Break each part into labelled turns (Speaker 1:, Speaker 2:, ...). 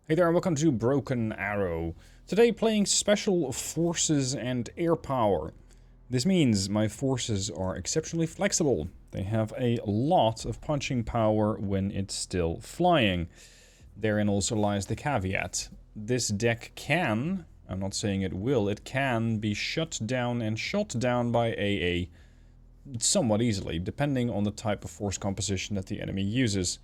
Speaker 1: Hey there and welcome to Broken Arrow. Today playing Special Forces and Air Power. This means my forces are exceptionally flexible. They have a lot of punching power when it's still flying. Therein also lies the caveat. This deck can, I'm not saying it will, it can be shut down and shot down by AA somewhat easily, depending on the type of force composition that the enemy uses.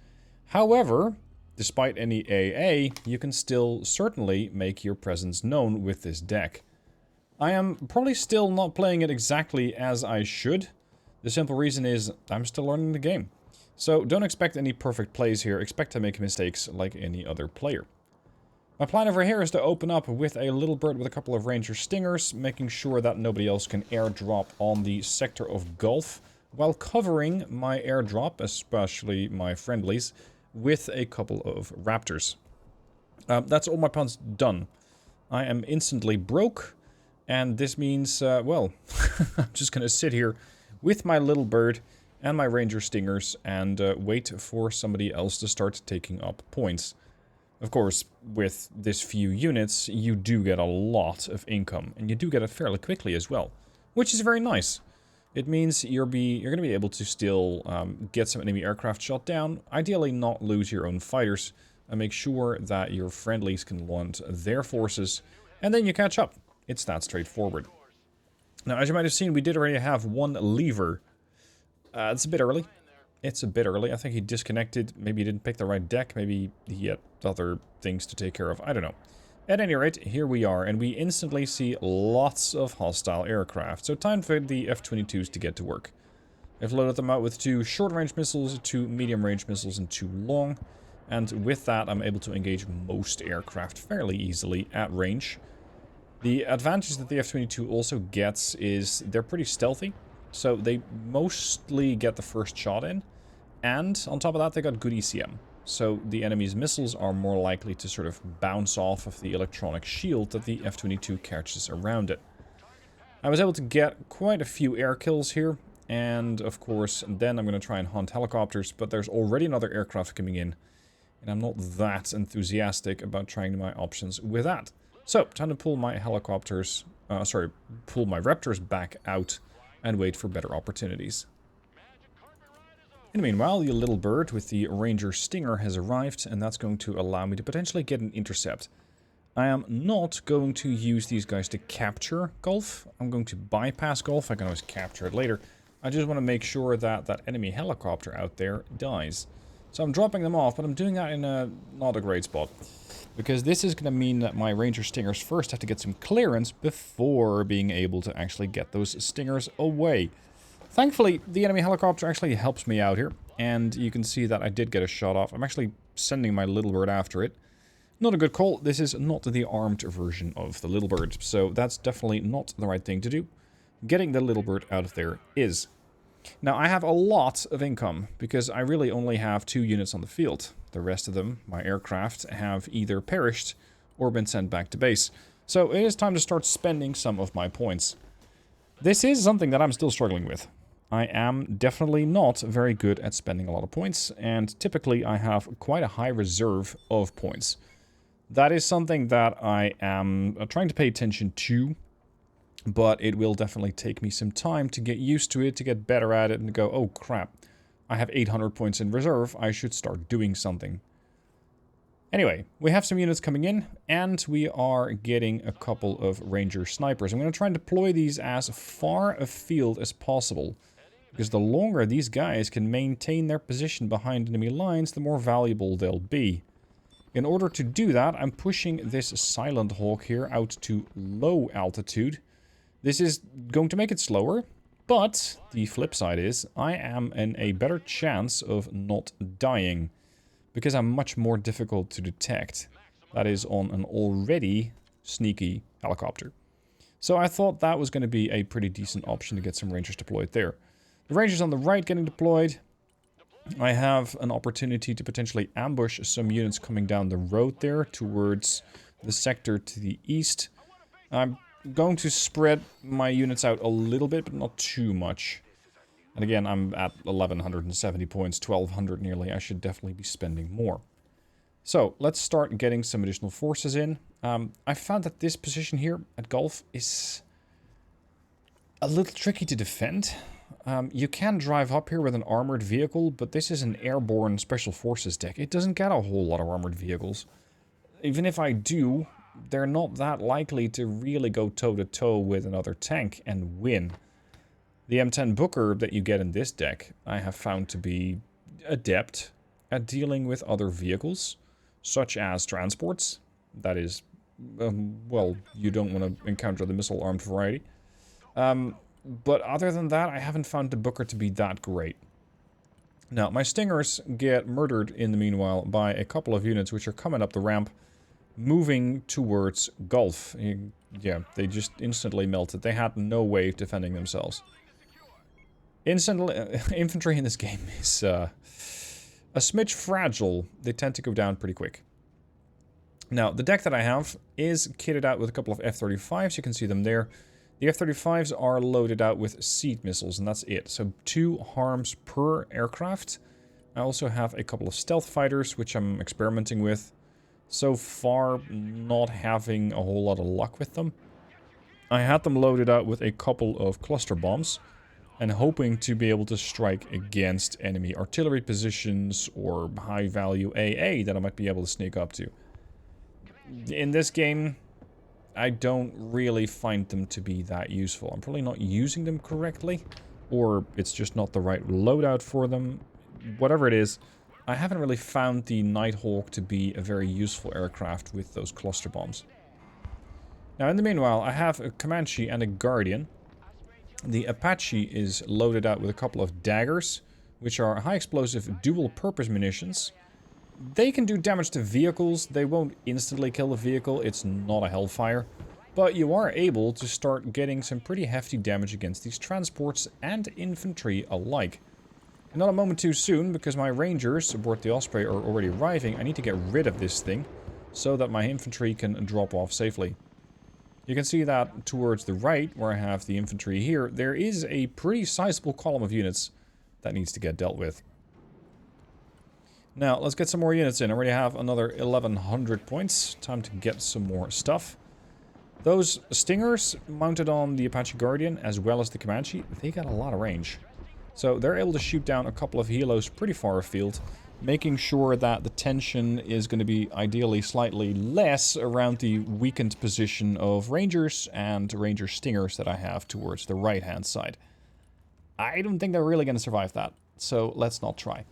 Speaker 1: However, despite any AA, you can still certainly make your presence known with this deck. I am probably still not playing it exactly as I should. The simple reason is I'm still learning the game. So don't expect any perfect plays here, expect to make mistakes like any other player. My plan over here is to open up with a little bird with a couple of ranger stingers, making sure that nobody else can airdrop on the sector of Gulf, while covering my airdrop, especially my friendlies, with a couple of raptors. That's all my plans done. I am instantly broke, and this means, well, I'm just gonna sit here with my little bird and my ranger stingers and wait for somebody else to start taking up points. Of course, with this few units, you do get a lot of income, and you do get it fairly quickly as well, which is very nice. It means you're going to be able to still get some enemy aircraft shot down, ideally not lose your own fighters, and make sure that your friendlies can launch their forces, and then you catch up. It's that straightforward. Now, as you might have seen, we did already have one lever. It's a bit early. It's a bit early. I think he disconnected. Maybe he didn't pick the right deck. Maybe he had other things to take care of. I don't know. At any rate, here we are, and we instantly see lots of hostile aircraft. So time for the F-22s to get to work. I've loaded them out with 2 short-range missiles, 2 medium-range missiles, and 2 long. And with that, I'm able to engage most aircraft fairly easily at range. The advantage that the F-22 also gets is they're pretty stealthy. So they mostly get the first shot in. And on top of that, they got good ECM. So the enemy's missiles are more likely to sort of bounce off of the electronic shield that the F-22 catches around it. I was able to get quite a few air kills here. And of course, then I'm going to try and hunt helicopters. But there's already another aircraft coming in. And I'm not that enthusiastic about trying my options with that. So, time to pull my helicopters, pull my raptors back out and wait for better opportunities. In the meanwhile, the little bird with the ranger stinger has arrived, and that's going to allow me to potentially get an intercept. I am not going to use these guys to capture Gulf. I'm going to bypass Gulf. I can always capture it later. I just want to make sure that that enemy helicopter out there dies. So I'm dropping them off, but I'm doing that in a not a great spot. Because this is going to mean that my ranger stingers first have to get some clearance before being able to actually get those stingers away. Thankfully, the enemy helicopter actually helps me out here, and you can see that I did get a shot off. I'm actually sending my little bird after it. Not a good call. This is not the armed version of the little bird, so that's definitely not the right thing to do. Getting the little bird out of there is. Now, I have a lot of income, because I really only have 2 units on the field. The rest of them, my aircraft, have either perished or been sent back to base. So it is time to start spending some of my points. This is something that I'm still struggling with. I am definitely not very good at spending a lot of points, and typically I have quite a high reserve of points. That is something that I am trying to pay attention to, but it will definitely take me some time to get used to it, to get better at it, and to go, oh crap, I have 800 points in reserve, I should start doing something. Anyway, we have some units coming in, and we are getting a couple of ranger snipers. I'm going to try and deploy these as far afield as possible, because the longer these guys can maintain their position behind enemy lines, the more valuable they'll be. In order to do that, I'm pushing this Silent Hawk here out to low altitude. This is going to make it slower, but the flip side is I am in a better chance of not dying, because I'm much more difficult to detect. That is on an already sneaky helicopter. So I thought that was going to be a pretty decent option to get some rangers deployed there. The rangers on the right getting deployed. I have an opportunity to potentially ambush some units coming down the road there towards the sector to the east. I'm going to spread my units out a little bit, but not too much. And again, I'm at 1170 points, 1200 nearly. I should definitely be spending more. So let's start getting some additional forces in. I found that this position here at Gulf is a little tricky to defend. You can drive up here with an armored vehicle, but this is an airborne special forces deck. It doesn't get a whole lot of armored vehicles. Even if I do, they're not that likely to really go toe-to-toe with another tank and win. The M10 Booker that you get in this deck, I have found to be adept at dealing with other vehicles, such as transports. That is, well, you don't want to encounter the missile-armed variety. But other than that, I haven't found the Booker to be that great. Now, my Stingers get murdered in the meanwhile by a couple of units which are coming up the ramp, moving towards Gulf. Yeah, they just instantly melted. They had no way of defending themselves. Infantry in this game is a smidge fragile. They tend to go down pretty quick. Now, the deck that I have is kitted out with a couple of F-35s. You can see them there. The F-35s are loaded out with seed missiles, and that's it. So 2 harms per aircraft. I also have a couple of stealth fighters, which I'm experimenting with. So far, not having a whole lot of luck with them. I had them loaded out with a couple of cluster bombs, and hoping to be able to strike against enemy artillery positions or high-value AA that I might be able to sneak up to. In this game, I don't really find them to be that useful. I'm probably not using them correctly, or it's just not the right loadout for them. Whatever it is, I haven't really found the Nighthawk to be a very useful aircraft with those cluster bombs. Now, in the meanwhile, I have a Comanche and a Guardian. The Apache is loaded out with a couple of daggers, which are high-explosive dual-purpose munitions. They can do damage to vehicles. They won't instantly kill the vehicle. It's not a Hellfire. But you are able to start getting some pretty hefty damage against these transports and infantry alike. And not a moment too soon, because my Rangers aboard the Osprey are already arriving. I need to get rid of this thing so that my infantry can drop off safely. You can see that towards the right, where I have the infantry here, there is a pretty sizable column of units that needs to get dealt with. Now, let's get some more units in. I already have another 1100 points. Time to get some more stuff. Those Stingers mounted on the Apache Guardian, as well as the Comanche, they got a lot of range. So they're able to shoot down a couple of helos pretty far afield, making sure that the tension is going to be ideally slightly less around the weakened position of Rangers and Ranger Stingers that I have towards the right-hand side. I don't think they're really going to survive that, so let's not try.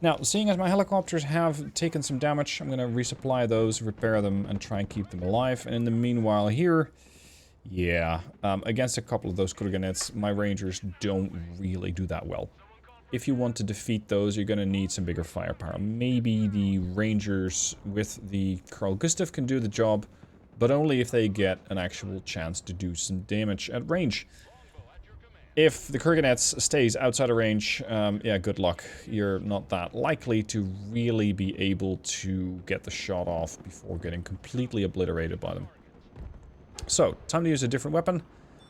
Speaker 1: Now, seeing as my helicopters have taken some damage, I'm going to resupply those, repair them, and try and keep them alive. And in the meanwhile here, yeah, against a couple of those Kurganets, my Rangers don't really do that well. If you want to defeat those, you're going to need some bigger firepower. Maybe the Rangers with the Carl Gustav can do the job, but only if they get an actual chance to do some damage at range. If the Kurganets stays outside of range, yeah, good luck. You're not that likely to really be able to get the shot off before getting completely obliterated by them. So, time to use a different weapon.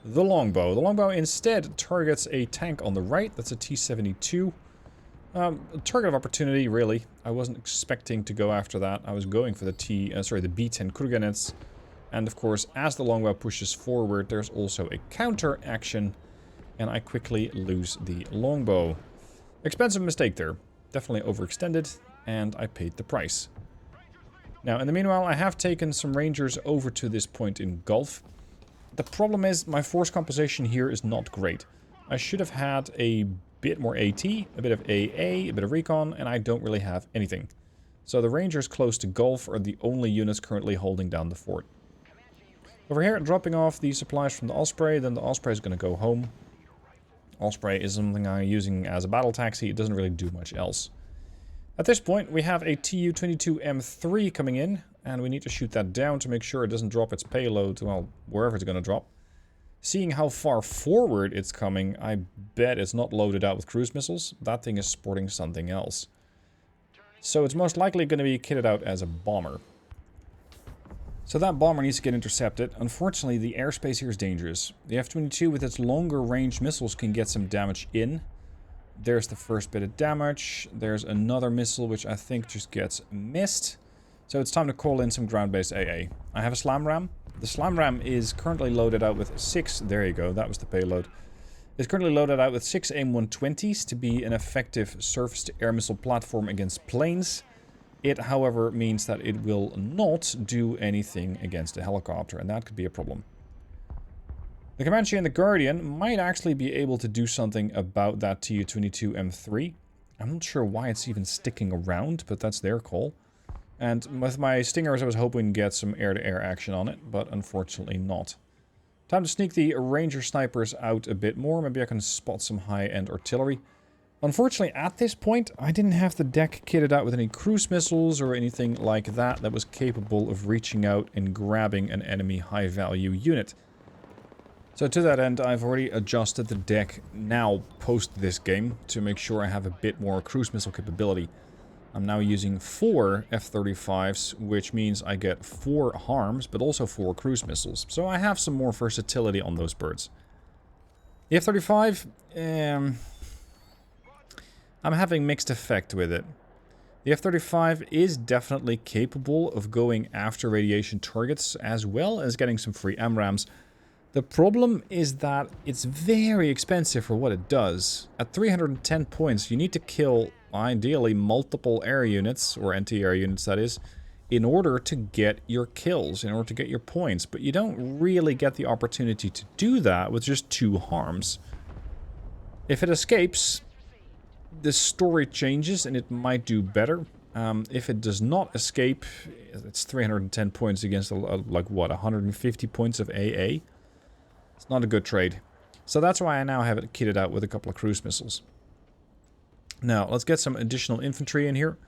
Speaker 1: The longbow. The longbow instead targets a tank on the right. That's a T-72. A target of opportunity, really. I wasn't expecting to go after that. I was going for the B-10 Kurganets. And of course, as the longbow pushes forward, there's also a counter action. And I quickly lose the longbow. Expensive mistake there. Definitely overextended, and I paid the price. Now, in the meanwhile, I have taken some Rangers over to this point in Gulf. The problem is, my force composition here is not great. I should have had a bit more AT, a bit of AA, a bit of recon, and I don't really have anything. So the Rangers close to Gulf are the only units currently holding down the fort. Over here, dropping off the supplies from the Osprey, then the Osprey is going to go home. Osprey is something I'm using as a battle taxi. It doesn't really do much else. At this point, we have a Tu-22M3 coming in, and we need to shoot that down to make sure it doesn't drop its payload, well, wherever it's going to drop. Seeing how far forward it's coming, I bet it's not loaded out with cruise missiles. That thing is sporting something else. So it's most likely going to be kitted out as a bomber. So that bomber needs to get intercepted. Unfortunately, the airspace here is dangerous. The F-22 with its longer range missiles can get some damage in, There's the first bit of damage. There's another missile, which I think just gets missed. So it's time to call in some ground-based AA. I have a slam ram. The slam ram is currently loaded out with 6... There you go, that was the payload. It's currently loaded out with 6 AIM-120s to be an effective surface-to-air missile platform against planes. It, however, means that it will not do anything against a helicopter, and that could be a problem. The Comanche and the Guardian might actually be able to do something about that Tu-22 M3. I'm not sure why it's even sticking around, but that's their call. And with my Stingers, I was hoping to get some air-to-air action on it, but unfortunately not. Time to sneak the Ranger snipers out a bit more. Maybe I can spot some high-end artillery. Unfortunately, at this point, I didn't have the deck kitted out with any cruise missiles or anything like that that was capable of reaching out and grabbing an enemy high-value unit. So to that end, I've already adjusted the deck now post this game to make sure I have a bit more cruise missile capability. I'm now using 4 F-35s, which means I get 4 harms, but also 4 cruise missiles. So I have some more versatility on those birds. The F-35, I'm having mixed effect with it. The F-35 is definitely capable of going after radiation targets, as well as getting some free AMRAAMs. The problem is that it's very expensive for what it does. At 310 points, you need to kill, ideally, multiple air units, or anti-air units that is, in order to get your kills, in order to get your points. But you don't really get the opportunity to do that with just 2 harms. If it escapes, the story changes and it might do better. If it does not escape, it's 310 points against, like, what, 150 points of AA? It's not a good trade. So that's why I now have it kitted out with a couple of cruise missiles. Now, let's get some additional infantry in here.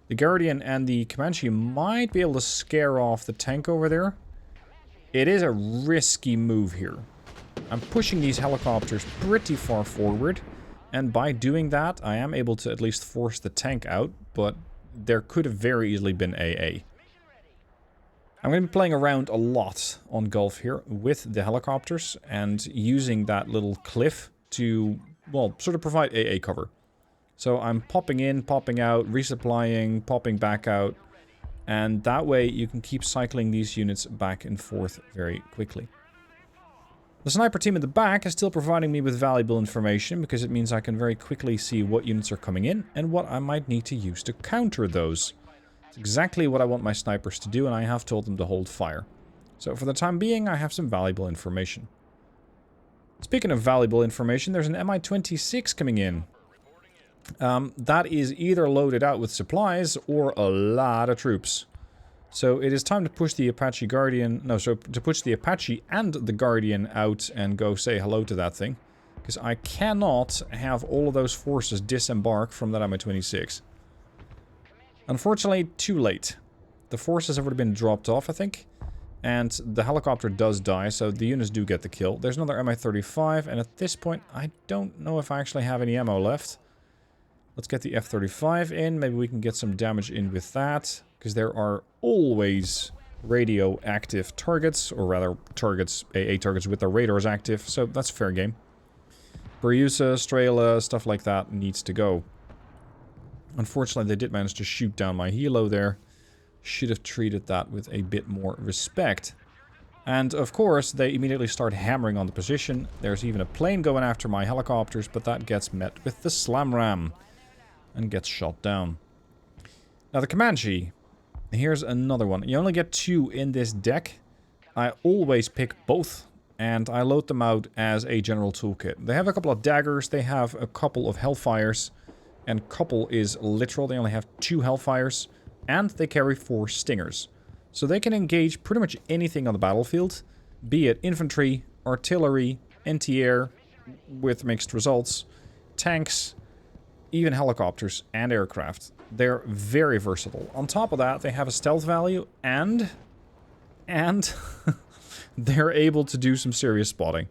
Speaker 1: The Guardian and the Comanche might be able to scare off the tank over there. It is a risky move here. I'm pushing these helicopters pretty far forward, and by doing that, I am able to at least force the tank out, but there could have very easily been AA. I'm going to be playing around a lot on Gulf here with the helicopters and using that little cliff to, well, sort of provide AA cover. So I'm popping in, popping out, resupplying, popping back out, and that way you can keep cycling these units back and forth very quickly. The sniper team at the back is still providing me with valuable information because it means I can very quickly see what units are coming in and what I might need to use to counter those. It's exactly what I want my snipers to do, and I have told them to hold fire. So for the time being, I have some valuable information. Speaking of valuable information, there's an Mi-26 coming in. That is either loaded out with supplies or a lot of troops. So it is time to push the Apache Guardian... No, so to push the Apache and the Guardian out and go say hello to that thing. Because I cannot have all of those forces disembark from that Mi-26. Unfortunately, too late. The forces have already been dropped off, I think. And the helicopter does die, so the units do get the kill. There's another Mi-35, and at this point, I don't know if I actually have any ammo left. Let's get the F-35 in. Maybe we can get some damage in with that. Because there are always radioactive targets, or rather targets, AA targets with their radars active, so that's fair game. Beryusa, Strela, stuff like that needs to go. Unfortunately, they did manage to shoot down my helo there. Should have treated that with a bit more respect. And of course, they immediately start hammering on the position. There's even a plane going after my helicopters, but that gets met with the slam ram and gets shot down. Now the Comanche. Here's another one. You only get 2 in this deck. I always pick both, and I load them out as a general toolkit. They have a couple of daggers, they have a couple of hellfires, and couple is literal, they only have 2 hellfires, and they carry 4 stingers. So they can engage pretty much anything on the battlefield, be it infantry, artillery, anti-air, with mixed results, tanks, even helicopters and aircraft. They're very versatile. On top of that, they have a stealth value, and they're able to do some serious spotting.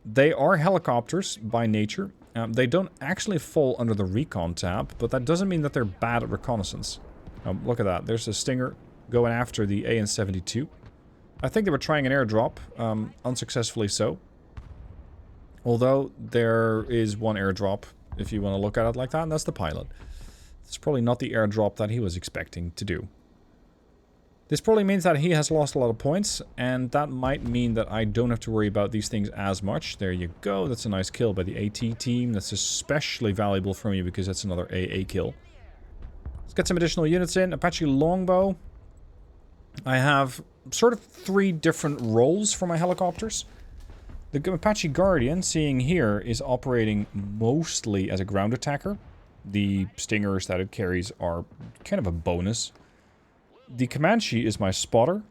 Speaker 1: They are helicopters by nature. They don't actually fall under the recon tab, but that doesn't mean that they're bad at reconnaissance. Look at that. There's a Stinger going after the AN-72. I think they were trying an airdrop, unsuccessfully so. Although there is one airdrop if you want to look at it like that, and that's the pilot. It's probably not the airdrop that he was expecting to do. This probably means that he has lost a lot of points, and that might mean that I don't have to worry about these things as much. There you go, that's a nice kill by the AT team. That's especially valuable for me because that's another AA kill. Let's get some additional units in. Apache longbow. I have sort of 3 different roles for my helicopters. The Apache Guardian, seeing here, is operating mostly as a ground attacker. The stingers that it carries are kind of a bonus. The Comanche is my spotter,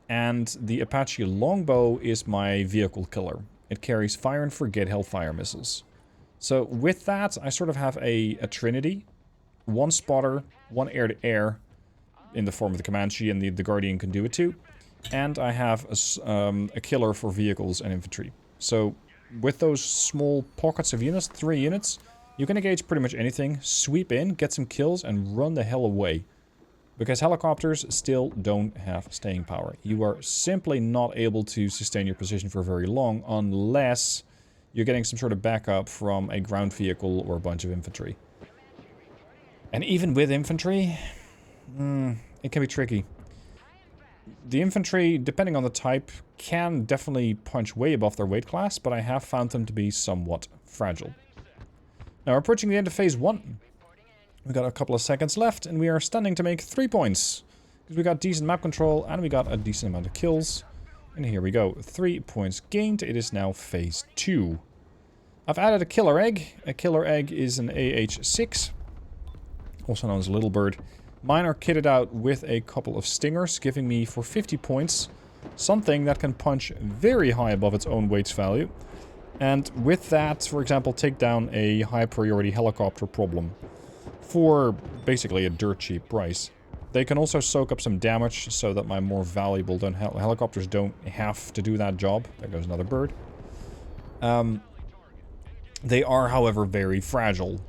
Speaker 1: and the Apache longbow is my vehicle killer. It carries fire and forget Hellfire missiles. So with that, I sort of have a trinity. 1 spotter, 1 air-to-air in the form of the Comanche, and the Guardian can do it too. And I have a killer for vehicles and infantry. So with those small pockets of units, 3 units, you can engage pretty much anything, sweep in, get some kills, and run the hell away. Because helicopters still don't have staying power. You are simply not able to sustain your position for very long unless you're getting some sort of backup from a ground vehicle or a bunch of infantry. And even with infantry, it can be tricky. The infantry, depending on the type, can definitely punch way above their weight class, but I have found them to be somewhat fragile. Now we're approaching the end of phase 1. We got a couple of seconds left, and we are standing to make 3 points. Because we got decent map control, and we got a decent amount of kills. And here we go. 3 points gained. It is now phase 2. I've added a killer egg. A killer egg is an AH-6. Also known as Little Bird. Mine are kitted out with a couple of stingers, giving me, for 50 points, something that can punch very high above its own weight value. And with that, for example, take down a high priority helicopter problem. For basically a dirt cheap price. They can also soak up some damage so that my more valuable helicopters don't have to do that job. There goes another bird. They are, however, very fragile.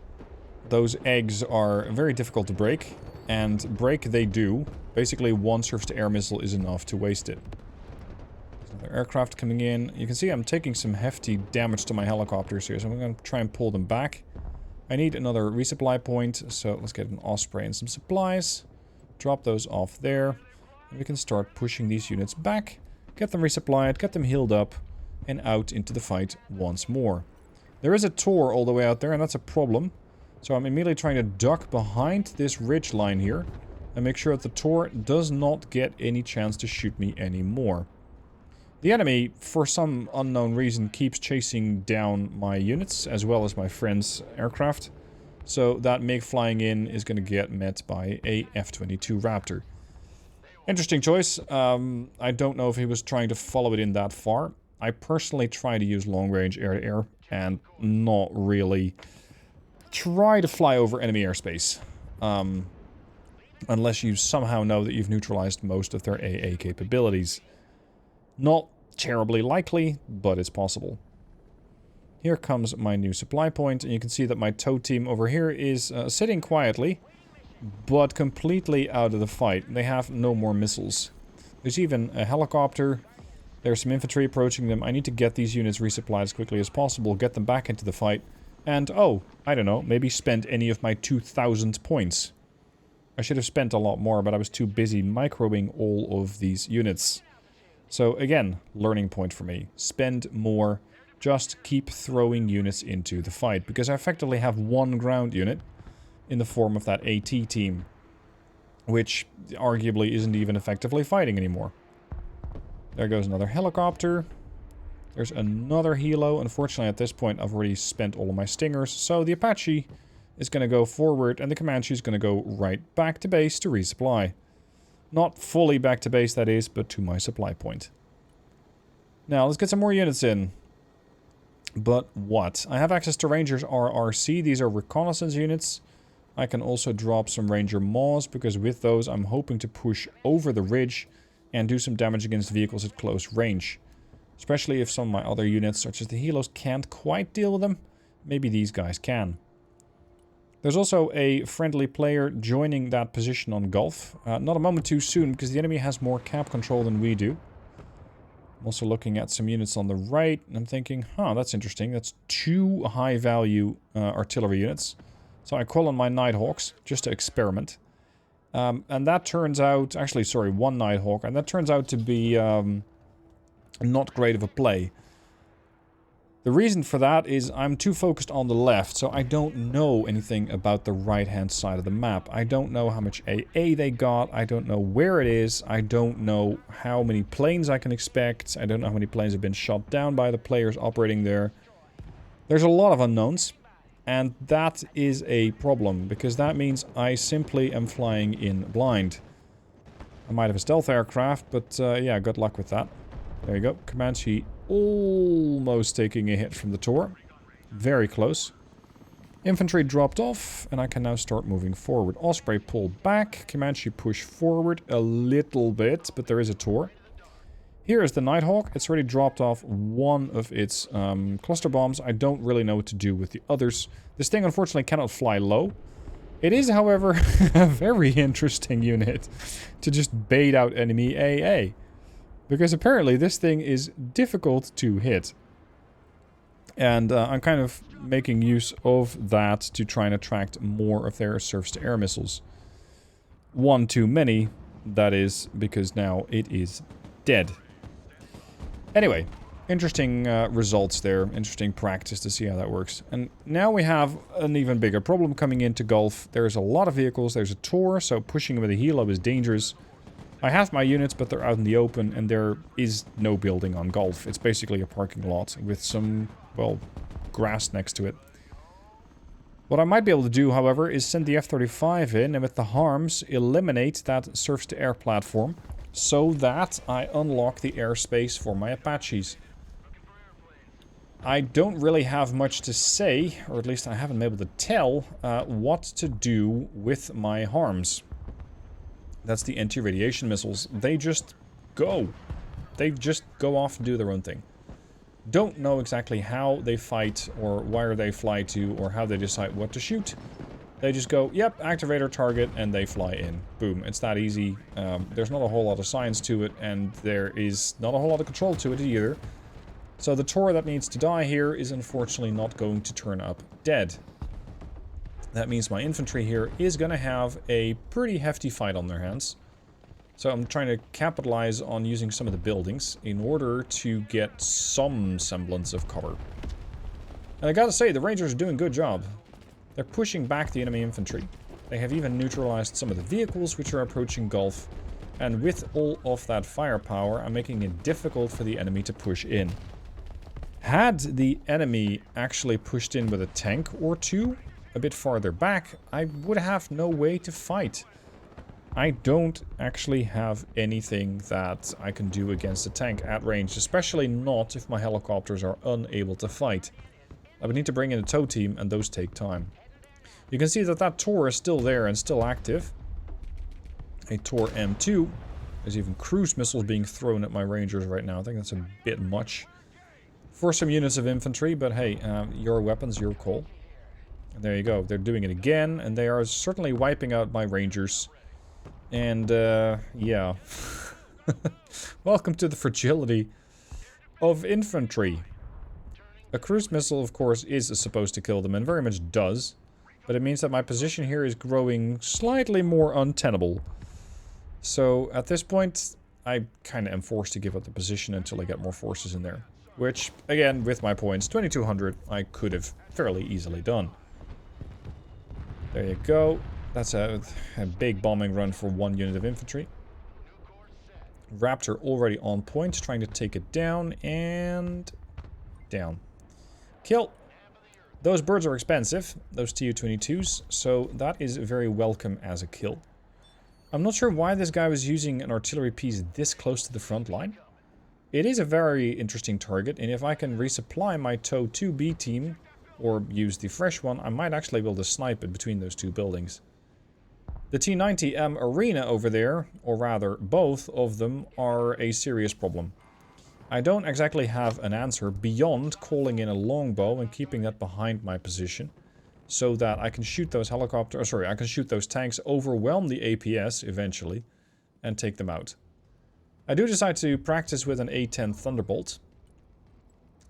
Speaker 1: Those eggs are very difficult to break, and break they do. Basically, 1 surface-to-air missile is enough to waste it. There's another aircraft coming in. You can see I'm taking some hefty damage to my helicopters here, so I'm going to try and pull them back. I need another resupply point, so let's get an Osprey and some supplies. Drop those off there. And we can start pushing these units back. Get them resupplied, get them healed up, and out into the fight once more. There is a Tor all the way out there, and that's a problem. So I'm immediately trying to duck behind this ridge line here. And make sure that the Tor does not get any chance to shoot me anymore. The enemy, for some unknown reason, keeps chasing down my units, as well as my friend's aircraft. So that MiG flying in is going to get met by a F-22 Raptor. Interesting choice. I don't know if he was trying to follow it in that far. I personally try to use long-range air-to-air, and not really try to fly over enemy airspace. Unless you somehow know that you've neutralized most of their AA capabilities. Not terribly likely, but it's possible. Here comes my new supply point, and you can see that my tow team over here is sitting quietly, but completely out of the fight. They have no more missiles. There's even a helicopter. There's some infantry approaching them. I need to get these units resupplied as quickly as possible, get them back into the fight, and, oh, I don't know, maybe spend any of my 2,000 points. I should have spent a lot more, but I was too busy microing all of these units. So again, learning point for me. Spend more, just keep throwing units into the fight. Because I effectively have 1 ground unit in the form of that AT team. Which arguably isn't even effectively fighting anymore. There goes another helicopter. There's another helo. Unfortunately at this point I've already spent all of my stingers. So the Apache is going to go forward and the Comanche is going to go right back to base to resupply. Not fully back to base, that is, but to my supply point. Now, let's get some more units in. But what? I have access to Rangers RRC. These are reconnaissance units. I can also drop some Ranger Maws, because with those I'm hoping to push over the ridge and do some damage against vehicles at close range. Especially if some of my other units, such as the helos, can't quite deal with them. Maybe these guys can. There's also a friendly player joining that position on Gulf. Not a moment too soon, because the enemy has more cap control than we do. I'm also looking at some units on the right, and I'm thinking, huh, that's interesting. That's 2 high-value artillery units. So I call on my Nighthawks, just to experiment. And that turns out... Actually, sorry, 1 Nighthawk. And that turns out to be not great of a play. The reason for that is I'm too focused on the left, so I don't know anything about the right-hand side of the map. I don't know how much AA they got, I don't know where it is, I don't know how many planes I can expect, I don't know how many planes have been shot down by the players operating there. There's a lot of unknowns, and that is a problem, because that means I simply am flying in blind. I might have a stealth aircraft, but yeah, good luck with that. There you go, Comanche almost taking a hit from the Tor. Very close. Infantry dropped off, and I can now start moving forward. Osprey pulled back, Comanche push forward a little bit, but there is a Tor. Here is the Nighthawk. It's already dropped off one of its cluster bombs. I don't really know what to do with the others. This thing unfortunately cannot fly low. It is, however, a very interesting unit to just bait out enemy AA. Because apparently this thing is difficult to hit. And I'm kind of making use of that to try and attract more of their surface-to-air missiles. One too many, that is, because now it is dead. Anyway, interesting results there. Interesting practice to see how that works. And now we have an even bigger problem coming into Gulf. There's a lot of vehicles. There's a Tor, so pushing with a helo is dangerous. I have my units, but they're out in the open, and there is no building on Gulf. It's basically a parking lot with some, well, grass next to it. What I might be able to do, however, is send the F-35 in, and with the harms, eliminate that surface-to-air platform, so that I unlock the airspace for my Apaches. I don't really have much to say, or at least I haven't been able to tell, what to do with my harms. That's the anti-radiation missiles. They just go. They just go off and do their own thing. Don't know exactly how they fight, or where they fly to, or how they decide what to shoot. They just go, yep, activate our target, and they fly in. Boom. It's that easy. There's not a whole lot of science to it, and there is not a whole lot of control to it either. So the Tor that needs to die here is unfortunately not going to turn up dead. That means my infantry here is going to have a pretty hefty fight on their hands. So I'm trying to capitalize on using some of the buildings in order to get some semblance of cover. And I gotta say, the Rangers are doing a good job. They're pushing back the enemy infantry. They have even neutralized some of the vehicles which are approaching Gulf. And with all of that firepower, I'm making it difficult for the enemy to push in. Had the enemy actually pushed in with a tank or two a bit farther back, I would have no way to fight. I don't actually have anything that I can do against a tank at range, especially not if my helicopters are unable to fight. I would need to bring in a tow team, and those take time. You can see that that Tor is still there and still active. A Tor M2. There's even cruise missiles being thrown at my Rangers right now. I think that's a bit much for some units of infantry, but hey, your weapons, your call. There you go. They're doing it again, and they are certainly wiping out my Rangers. And, yeah. Welcome to the fragility of infantry. A cruise missile, of course, is supposed to kill them, and very much does. But it means that my position here is growing slightly more untenable. So, at this point, I kind of am forced to give up the position until I get more forces in there. Which, again, with my points, 2200, I could have fairly easily done. There you go. That's a big bombing run for one unit of infantry. Raptor already on point, trying to take it down, and down. Kill. Those birds are expensive, those Tu-22s, so that is very welcome as a kill. I'm not sure why this guy was using an artillery piece this close to the front line. It is a very interesting target, and if I can resupply my TOW 2B team, or use the fresh one, I might actually be able to snipe it between those two buildings. The T-90M Arena over there, or rather both of them, are a serious problem. I don't exactly have an answer beyond calling in a longbow and keeping that behind my position, so that I can shoot those helicopters, I can shoot those tanks, overwhelm the APS eventually, and take them out. I do decide to practice with an A10 Thunderbolt.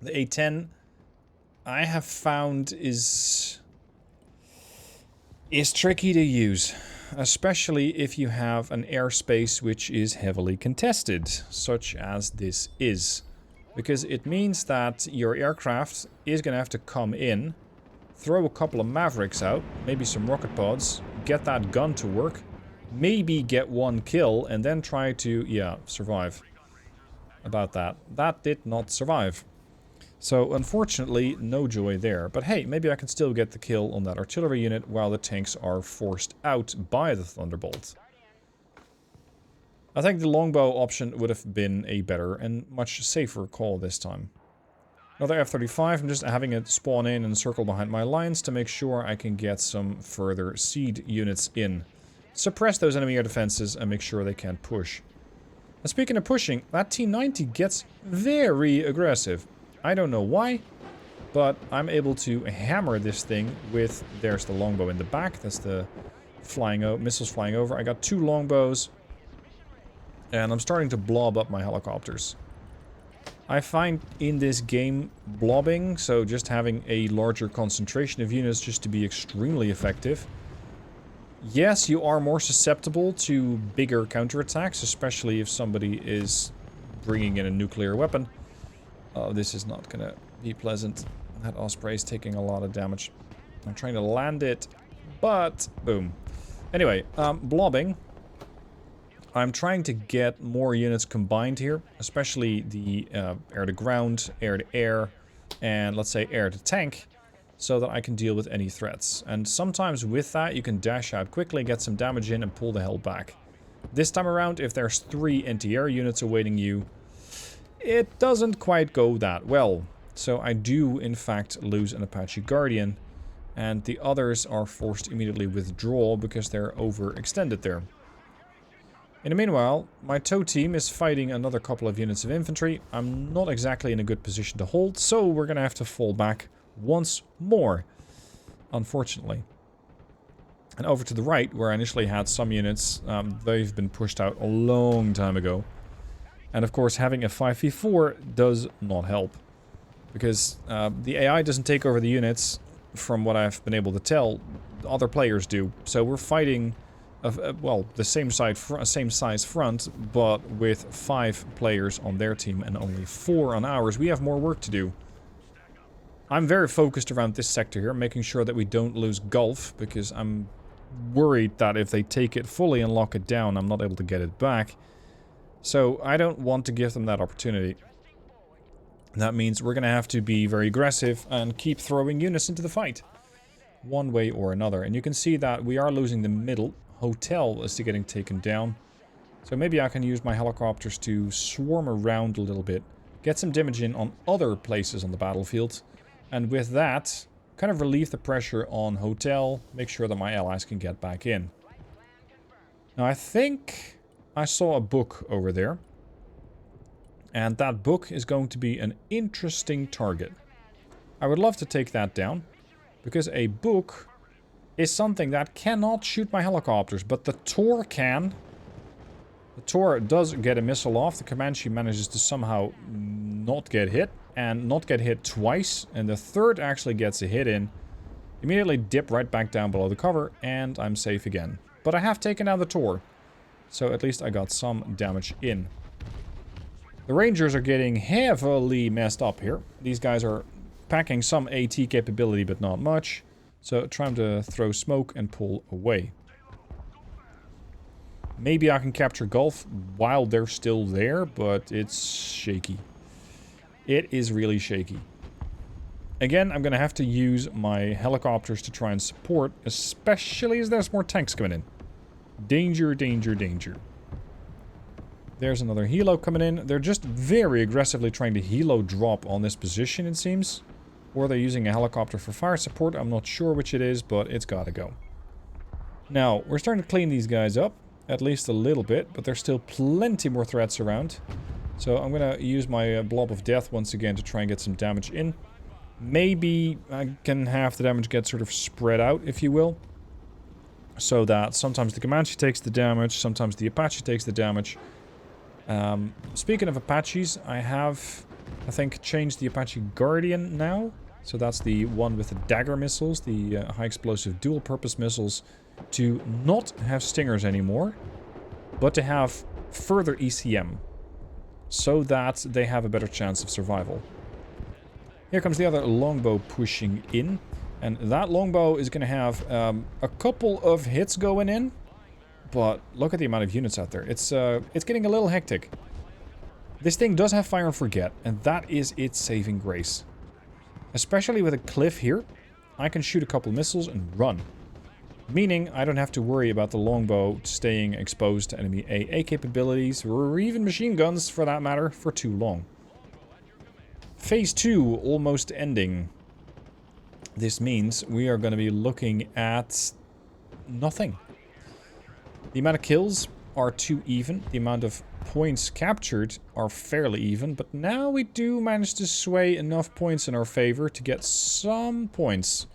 Speaker 1: The A10, I have found, is tricky to use. Especially if you have an airspace which is heavily contested, such as this is. Because it means that your aircraft is going to have to come in, throw a couple of Mavericks out, maybe some rocket pods, get that gun to work, maybe get one kill, and then try to, yeah, survive. About that. That did not survive. So, unfortunately, no joy there. But hey, maybe I can still get the kill on that artillery unit while the tanks are forced out by the Thunderbolt. I think the longbow option would have been a better and much safer call this time. Another F-35, I'm just having it spawn in and circle behind my lines to make sure I can get some further siege units in. Suppress those enemy air defenses and make sure they can't push. And speaking of pushing, that T-90 gets very aggressive. I don't know why, but I'm able to hammer this thing with... There's the longbow in the back. That's the missiles flying over. I got 2 longbows. And I'm starting to blob up my helicopters. I find in this game blobbing, so just having a larger concentration of units just to be extremely effective. Yes, you are more susceptible to bigger counterattacks, especially if somebody is bringing in a nuclear weapon. Oh, this is not gonna be pleasant. That Osprey is taking a lot of damage. I'm trying to land it, but boom. Anyway, blobbing. I'm trying to get more units combined here, especially the air-to-ground, air-to-air, and let's say air-to-tank, so that I can deal with any threats. And sometimes with that, you can dash out quickly, get some damage in, and pull the hell back. This time around, if there's 3 anti-air units awaiting you, it doesn't quite go that well. So I do, in fact, lose an Apache Guardian, and the others are forced to immediately withdraw because they're overextended there. In the meanwhile, my tow team is fighting another couple of units of infantry. I'm not exactly in a good position to hold, so we're going to have to fall back once more, unfortunately. And over to the right, where I initially had some units, they've been pushed out a long time ago. And of course, having a 5v4 does not help. Because the AI doesn't take over the units, from what I've been able to tell. Other players do. So we're fighting... well, the same size front, but with 5 players on their team and only 4 on ours. We have more work to do. I'm very focused around this sector here, making sure that we don't lose Gulf, because I'm worried that if they take it fully and lock it down, I'm not able to get it back. So I don't want to give them that opportunity. That means we're going to have to be very aggressive and keep throwing units into the fight, one way or another. And you can see that we are losing the middle. Hotel is getting taken down. So maybe I can use my helicopters to swarm around a little bit. Get some damage in on other places on the battlefield. And with that, kind of relieve the pressure on Hotel. Make sure that my allies can get back in. Now I think I saw a book over there. And that book is going to be an interesting target. I would love to take that down. Because a book... is something that cannot shoot my helicopters, but the Tor can. The Tor does get a missile off. The Comanche manages to somehow not get hit, and not get hit twice, and the third actually gets a hit in. Immediately dip right back down below the cover, and I'm safe again. But I have taken out the Tor, so at least I got some damage in. The Rangers are getting heavily messed up here. These guys are packing some AT capability, but not much. So trying to throw smoke and pull away. Maybe I can capture Gulf while they're still there, but it's shaky. It is really shaky. Again, I'm going to have to use my helicopters to try and support, especially as there's more tanks coming in. Danger, danger, danger. There's another helo coming in. They're just very aggressively trying to helo drop on this position, it seems. Or they're using a helicopter for fire support. I'm not sure which it is, but it's gotta go. Now, we're starting to clean these guys up. At least a little bit, but there's still plenty more threats around. So I'm gonna use my blob of death once again to try and get some damage in. Maybe I can have the damage get sort of spread out, if you will. So that sometimes the Comanche takes the damage, sometimes the Apache takes the damage. Speaking of Apaches, I have, I think, changed the Apache Guardian now. So that's the one with the dagger missiles, the high explosive dual purpose missiles, to not have stingers anymore, but to have further ECM, so that they have a better chance of survival. Here comes the other longbow pushing in, and that longbow is going to have a couple of hits going in, but look at the amount of units out there. It's getting a little hectic. This thing does have fire and forget, and that is its saving grace. Especially with a cliff here, I can shoot a couple missiles and run. Meaning I don't have to worry about the longbow staying exposed to enemy AA capabilities, or even machine guns for that matter, for too long. Phase 2 almost ending. This means we are going to be looking at nothing. The amount of kills are too even. The amount of points captured are fairly even. But now we do manage to sway enough points in our favor to get some points.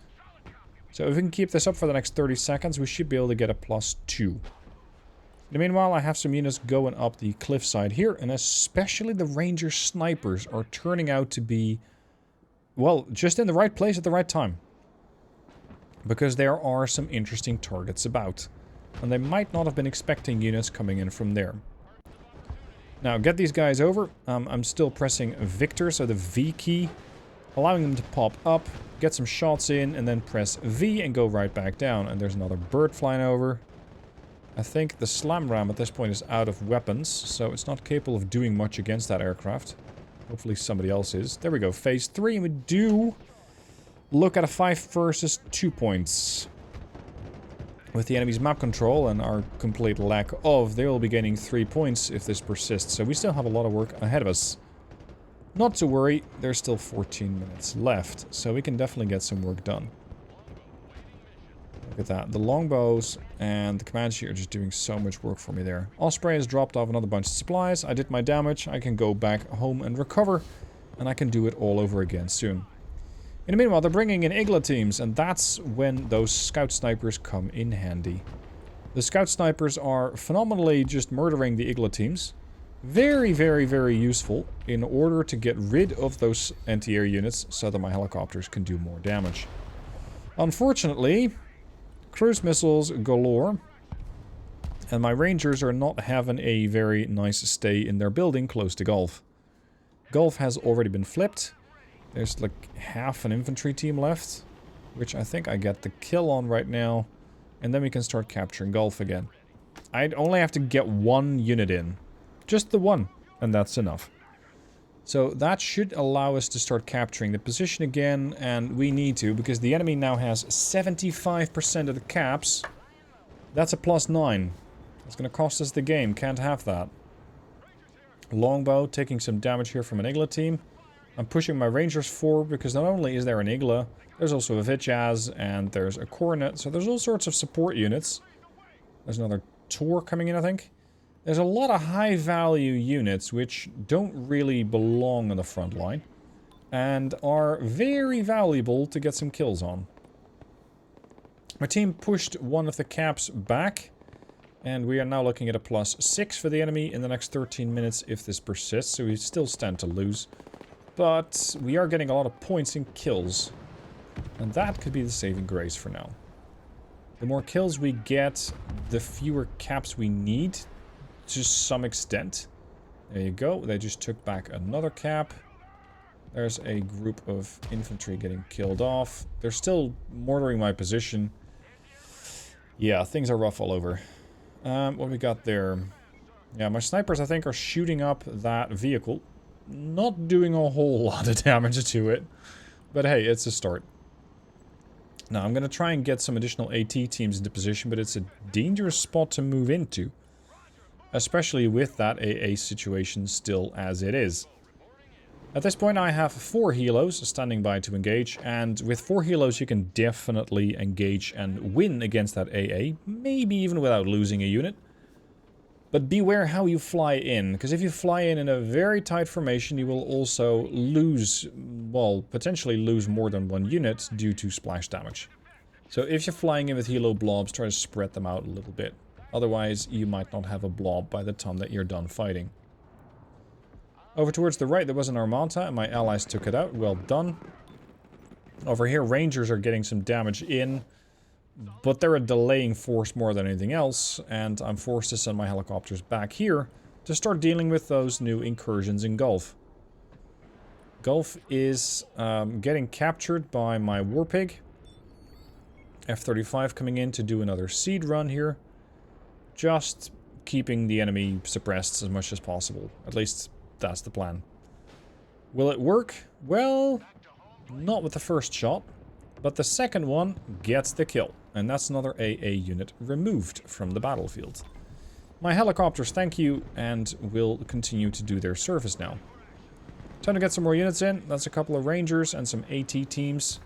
Speaker 1: So if we can keep this up for the next 30 seconds, we should be able to get a +2. In the meanwhile, I have some units going up the cliffside here. And especially the ranger snipers are turning out to be, well, just in the right place at the right time. Because there are some interesting targets about. And they might not have been expecting units coming in from there. Now, get these guys over. I'm still pressing Victor, so the V key, allowing them to pop up, get some shots in, and then press V and go right back down. And there's another bird flying over. I think the slam ram at this point is out of weapons, so it's not capable of doing much against that aircraft. Hopefully somebody else is. There we go, phase 3, and we do look at a 5 versus 2 points. With the enemy's map control and our complete lack of, they will be gaining 3 points if this persists. So we still have a lot of work ahead of us. Not to worry, there's still 14 minutes left, so we can definitely get some work done. Look at that. The longbows and the Comanche are just doing so much work for me there. Osprey has dropped off another bunch of supplies. I did my damage. I can go back home and recover, and I can do it all over again soon. In the meanwhile, they're bringing in Igla teams, and that's when those scout snipers come in handy. The scout snipers are phenomenally just murdering the Igla teams. Very, very, very useful in order to get rid of those anti-air units so that my helicopters can do more damage. Unfortunately, cruise missiles galore, and my rangers are not having a very nice stay in their building close to Gulf. Gulf has already been flipped. There's like half an infantry team left, which I think I get the kill on right now. And then we can start capturing Gulf again. I'd only have to get 1 unit in. Just the 1, and that's enough. So that should allow us to start capturing the position again, and we need to, because the enemy now has 75% of the caps. That's a +9. It's going to cost us the game, can't have that. Longbow taking some damage here from an Igla team. I'm pushing my rangers forward because not only is there an Igla, there's also a Vitjaz and there's a Coronet, so there's all sorts of support units. There's another Tor coming in, I think. There's a lot of high-value units which don't really belong on the front line and are very valuable to get some kills on. My team pushed one of the caps back, and we are now looking at a +6 for the enemy in the next 13 minutes if this persists, so we still stand to lose. But we are getting a lot of points in kills, and that could be the saving grace for now. The more kills we get, the fewer caps we need, to some extent. There you go, they just took back another cap. There's a group of infantry getting killed off. They're still mortaring my position. Yeah, things are rough all over. What we got there? Yeah, my snipers, I think, are shooting up that vehicle. Not doing a whole lot of damage to it. But hey, it's a start. Now, I'm going to try and get some additional AT teams into position, but it's a dangerous spot to move into. Especially with that AA situation still as it is. At this point, I have 4 helos standing by to engage, and with 4 helos you can definitely engage and win against that AA, maybe even without losing a unit. But beware how you fly in, because if you fly in a very tight formation, you will also lose, well, potentially lose more than 1 unit due to splash damage. So if you're flying in with helo blobs, try to spread them out a little bit. Otherwise, you might not have a blob by the time that you're done fighting. Over towards the right, there was an Armata, and my allies took it out. Well done. Over here, Rangers are getting some damage in, but they're a delaying force more than anything else, and I'm forced to send my helicopters back here to start dealing with those new incursions in Gulf. Gulf is getting captured by my Warpig. F-35 coming in to do another seed run here. Just keeping the enemy suppressed as much as possible. At least that's the plan. Will it work? Well, not with the first shot, but the second one gets the kill. And that's another AA unit removed from the battlefield. My helicopters thank you and will continue to do their service now. Time to get some more units in. That's a couple of Rangers and some AT teams.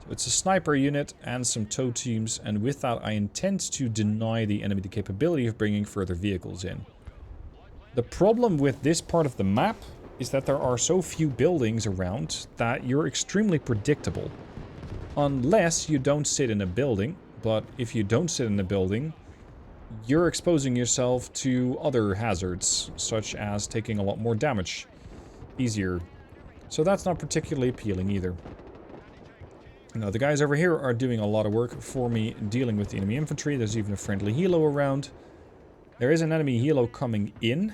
Speaker 1: So it's a sniper unit and some tow teams, and with that I intend to deny the enemy the capability of bringing further vehicles in. The problem with this part of the map is that there are so few buildings around that you're extremely predictable. Unless you don't sit in a building, but if you don't sit in a building, you're exposing yourself to other hazards, such as taking a lot more damage easier. So that's not particularly appealing either. Now the guys over here are doing a lot of work for me dealing with the enemy infantry. There's even a friendly helo around. There is an enemy helo coming in,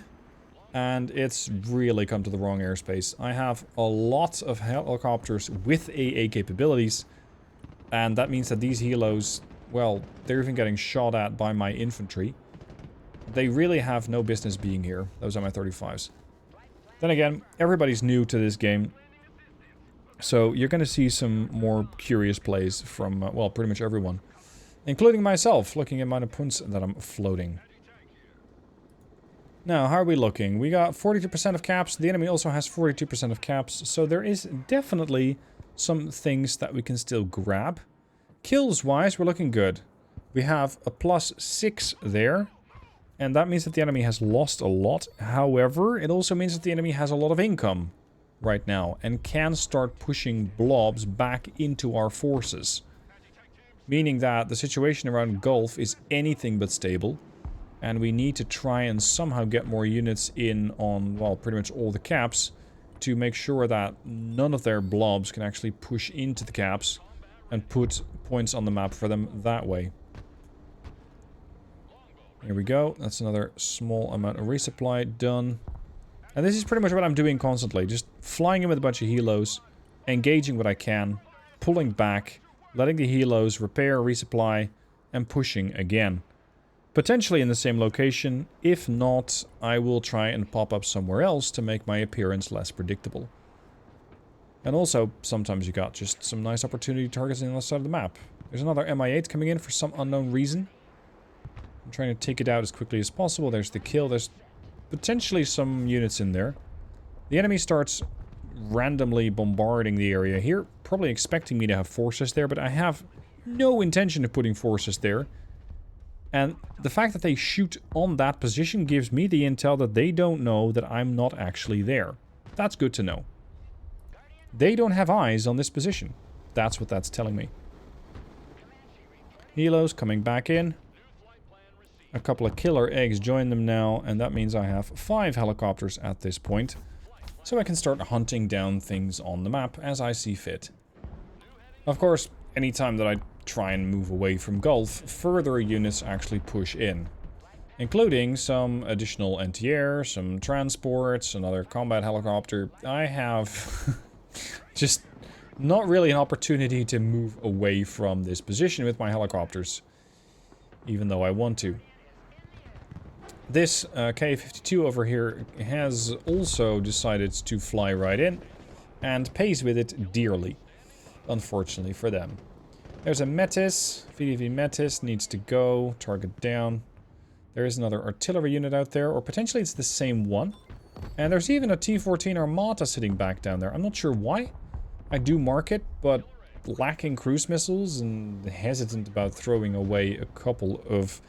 Speaker 1: and it's really come to the wrong airspace. I have a lot of helicopters with AA capabilities, and that means that these helos, well, they're even getting shot at by my infantry. They really have no business being here. Those are my 35s. Then again, everybody's new to this game, so you're going to see some more curious plays from, well, pretty much everyone. Including myself, looking at my points that I'm floating. Now, how are we looking? We got 42% of caps. The enemy also has 42% of caps, so there is definitely some things that we can still grab. Kills-wise, we're looking good. We have a +6 there. And that means that the enemy has lost a lot. However, it also means that the enemy has a lot of income right now and can start pushing blobs back into our forces. Meaning that the situation around Gulf is anything but stable. And we need to try and somehow get more units in on, well, pretty much all the caps to make sure that none of their blobs can actually push into the caps and put points on the map for them that way. Here we go. That's another small amount of resupply done. And this is pretty much what I'm doing constantly. Just flying in with a bunch of helos, engaging what I can, pulling back, letting the helos repair, resupply, and pushing again. Potentially in the same location. If not, I will try and pop up somewhere else to make my appearance less predictable. And also, sometimes you got just some nice opportunity targets on the other side of the map. There's another Mi-8 coming in for some unknown reason. I'm trying to take it out as quickly as possible. There's the kill. There's potentially some units in there. The enemy starts randomly bombarding the area here, probably expecting me to have forces there, but I have no intention of putting forces there. And the fact that they shoot on that position gives me the intel that they don't know that I'm not actually there. That's good to know. They don't have eyes on this position. That's what that's telling me. Helos coming back in. A couple of killer eggs join them now, and that means I have 5 helicopters at this point. So I can start hunting down things on the map as I see fit. Of course, anytime that I try and move away from Gulf, further units actually push in. Including some additional anti-air, some transports, another combat helicopter. I have just not really an opportunity to move away from this position with my helicopters. Even though I want to. This K-52 over here has also decided to fly right in and pays with it dearly, unfortunately for them. There's a Metis. VDV Metis needs to go. Target down. There is another artillery unit out there, or potentially it's the same one. And there's even a T-14 Armata sitting back down there. I'm not sure why. I do mark it, but lacking cruise missiles and hesitant about throwing away a couple of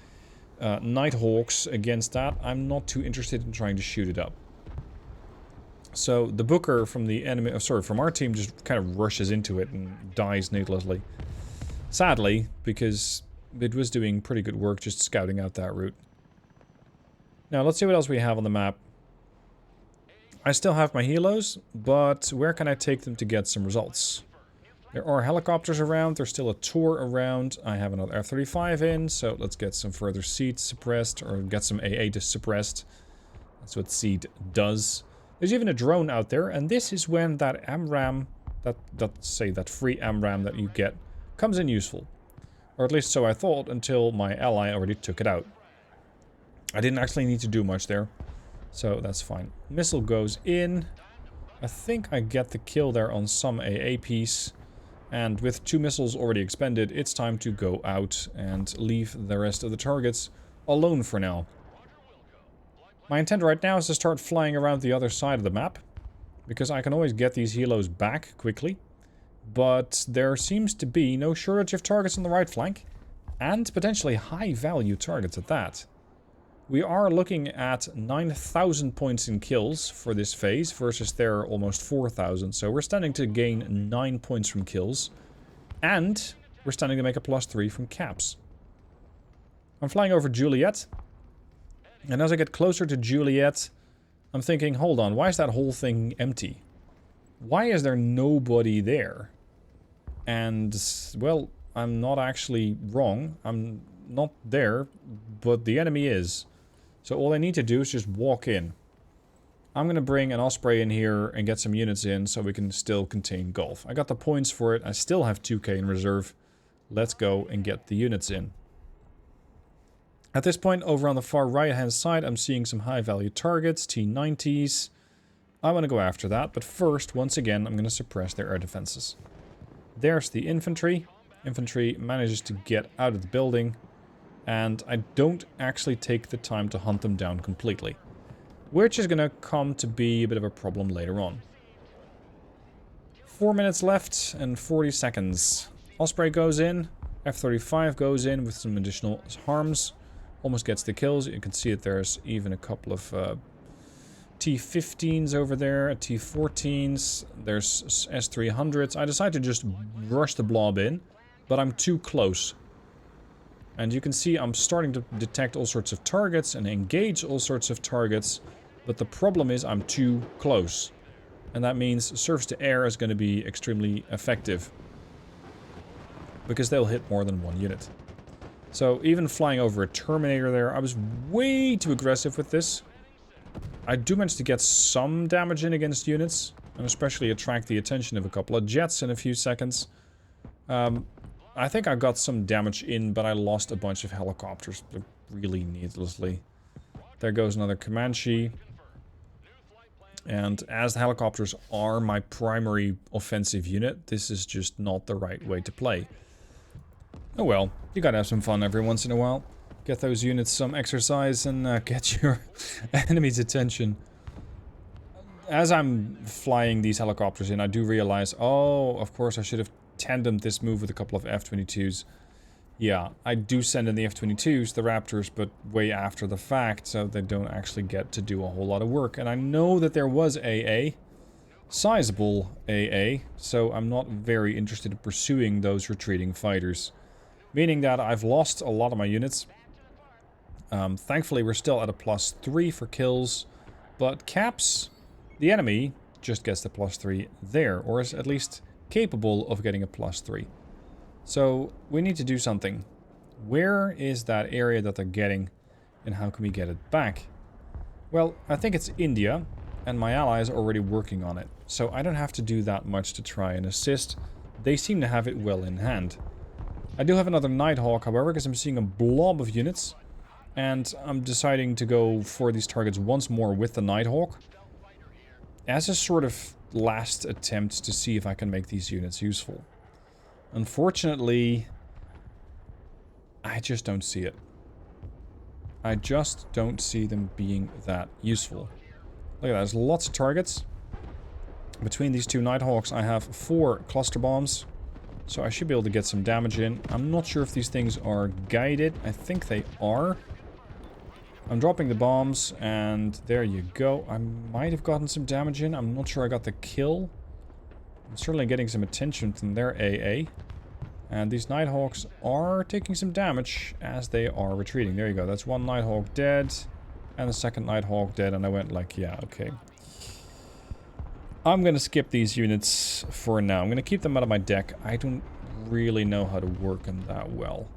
Speaker 1: Nighthawks against that, I'm not too interested in trying to shoot it up. So the Booker from the enemy, from our team just kind of rushes into it and dies needlessly. Sadly, because it was doing pretty good work just scouting out that route. Now let's see what else we have on the map. I still have my helos, but where can I take them to get some results? There are helicopters around, there's still a tour around. I have another F-35 in, so let's get some further seed suppressed, or get some AA to suppressed. That's what seed does. There's even a drone out there, and this is when that AMRAAM, that free AMRAAM that you get, comes in useful. Or at least so I thought, until my ally already took it out. I didn't actually need to do much there, so that's fine. Missile goes in. I think I get the kill there on some AA piece. And with 2 missiles already expended, it's time to go out and leave the rest of the targets alone for now. My intent right now is to start flying around the other side of the map, because I can always get these helos back quickly. But there seems to be no shortage of targets on the right flank, and potentially high value targets at that. We are looking at 9,000 points in kills for this phase versus their almost 4,000. So we're standing to gain 9 points from kills. And we're standing to make a +3 from caps. I'm flying over Juliet. And as I get closer to Juliet, I'm thinking, hold on, why is that whole thing empty? Why is there nobody there? And, well, I'm not actually wrong. I'm not there, but the enemy is. So all I need to do is just walk in. I'm going to bring an Osprey in here and get some units in so we can still contain Gulf. I got the points for it. I still have 2k in reserve. Let's go and get the units in. At this point, over on the far right-hand side, I'm seeing some high-value targets, T-90s. I want to go after that, but first, once again, I'm going to suppress their air defenses. There's the infantry. Infantry manages to get out of the building. And I don't actually take the time to hunt them down completely. Which is going to come to be a bit of a problem later on. 4 minutes left and 40 seconds. Osprey goes in. F-35 goes in with some additional harms. Almost gets the kills. You can see that there's even a couple of T-15s over there. T-14s. There's S-300s. I decide to just rush the blob in. But I'm too close. And you can see I'm starting to detect all sorts of targets and engage all sorts of targets. But the problem is I'm too close. And that means surface-to-air is going to be extremely effective. Because they'll hit more than one unit. So even flying over a Terminator there, I was way too aggressive with this. I do manage to get some damage in against units. And especially attract the attention of a couple of jets in a few seconds. I think I got some damage in, but I lost a bunch of helicopters really needlessly. There goes another Comanche. And as the helicopters are my primary offensive unit, this is just not the right way to play. Oh well, you gotta have some fun every once in a while. Get those units some exercise and get your enemy's attention. As I'm flying these helicopters in, I do realize, oh, of course I should have tandemed this move with a couple of F-22s. Yeah, I do send in the F-22s, the Raptors, but way after the fact, so they don't actually get to do a whole lot of work. And I know that there was AA, sizable AA, so I'm not very interested in pursuing those retreating fighters. Meaning that I've lost a lot of my units. Thankfully, we're still at a +3 for kills, but caps, the enemy just gets the +3 there, or is at least capable of getting a +3. So we need to do something. Where is that area that they're getting, and how can we get it back? Well, I think it's India, and my allies are already working on it. So I don't have to do that much to try and assist. They seem to have it well in hand. I do have another Nighthawk, however, because I'm seeing a blob of units. And I'm deciding to go for these targets once more with the Nighthawk. As a sort of last attempt to see if I can make these units useful. Unfortunately, I just don't see it. I just don't see them being that useful. Look at that, there's lots of targets. Between these two Nighthawks, I have 4 cluster bombs. So I should be able to get some damage in. I'm not sure if these things are guided. I think they are. I'm dropping the bombs, and there you go. I might have gotten some damage in. I'm not sure I got the kill. I'm certainly getting some attention from their AA. And these Nighthawks are taking some damage as they are retreating. There you go. That's one Nighthawk dead. And the second Nighthawk dead. And I went like, yeah, okay. I'm going to skip these units for now. I'm going to keep them out of my deck. I don't really know how to work them that well.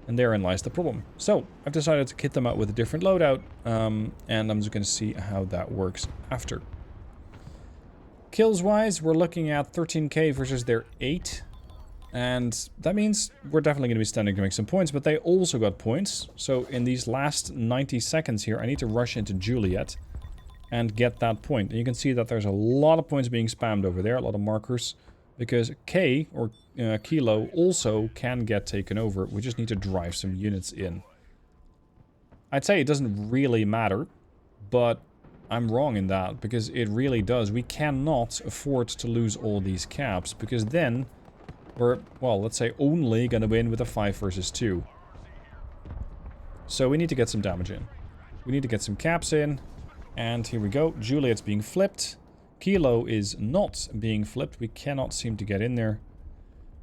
Speaker 1: And therein lies the problem. So, I've decided to kit them out with a different loadout, and I'm just going to see how that works after. Kills-wise, we're looking at 13k versus their 8. And that means we're definitely going to be standing to make some points, but they also got points. So, in these last 90 seconds here, I need to rush into Juliet and get that point. And you can see that there's a lot of points being spammed over there, a lot of markers. Because K, or Kilo, also can get taken over. We just need to drive some units in. I'd say it doesn't really matter, but I'm wrong in that, because it really does. We cannot afford to lose all these caps, because then we're, well, let's say only gonna win with a 5 versus 2. So we need to get some damage in. We need to get some caps in, and here we go. Juliet's being flipped. Kilo is not being flipped. We cannot seem to get in there.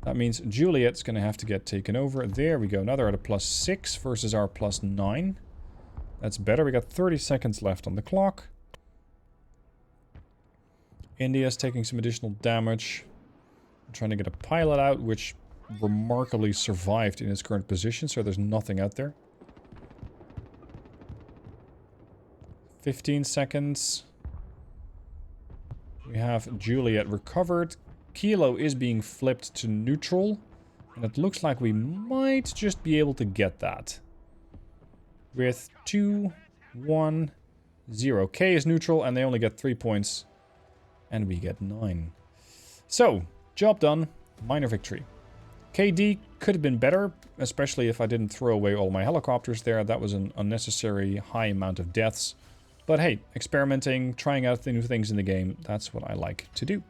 Speaker 1: That means Juliet's going to have to get taken over. There we go. Now they're at a +6 versus our +9. That's better. We got 30 seconds left on the clock. India's taking some additional damage. I'm trying to get a pilot out, which remarkably survived in its current position, so there's nothing out there. 15 seconds. We have Juliet recovered. Kilo is being flipped to neutral. And it looks like we might just be able to get that. With 2, 1, 0. K is neutral and they only get 3 points. And we get 9. So, job done. Minor victory. KD could have been better, especially if I didn't throw away all my helicopters there. That was an unnecessary high amount of deaths. But hey, experimenting, trying out new things in the game, that's what I like to do.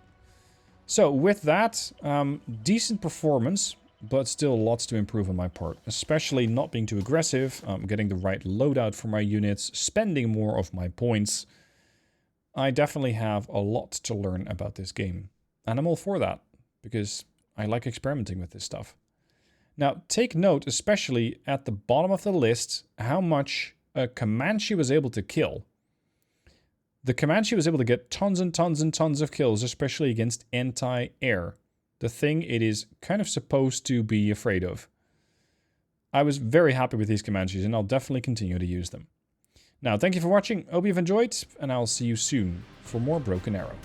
Speaker 1: So with that, decent performance, but still lots to improve on my part. Especially not being too aggressive, getting the right loadout for my units, spending more of my points. I definitely have a lot to learn about this game. And I'm all for that, because I like experimenting with this stuff. Now, take note, especially at the bottom of the list, how much a Comanche was able to kill. The Comanche was able to get tons and tons and tons of kills, especially against anti-air. The thing it is kind of supposed to be afraid of. I was very happy with these Comanches, and I'll definitely continue to use them. Now, thank you for watching. Hope you've enjoyed, and I'll see you soon for more Broken Arrow.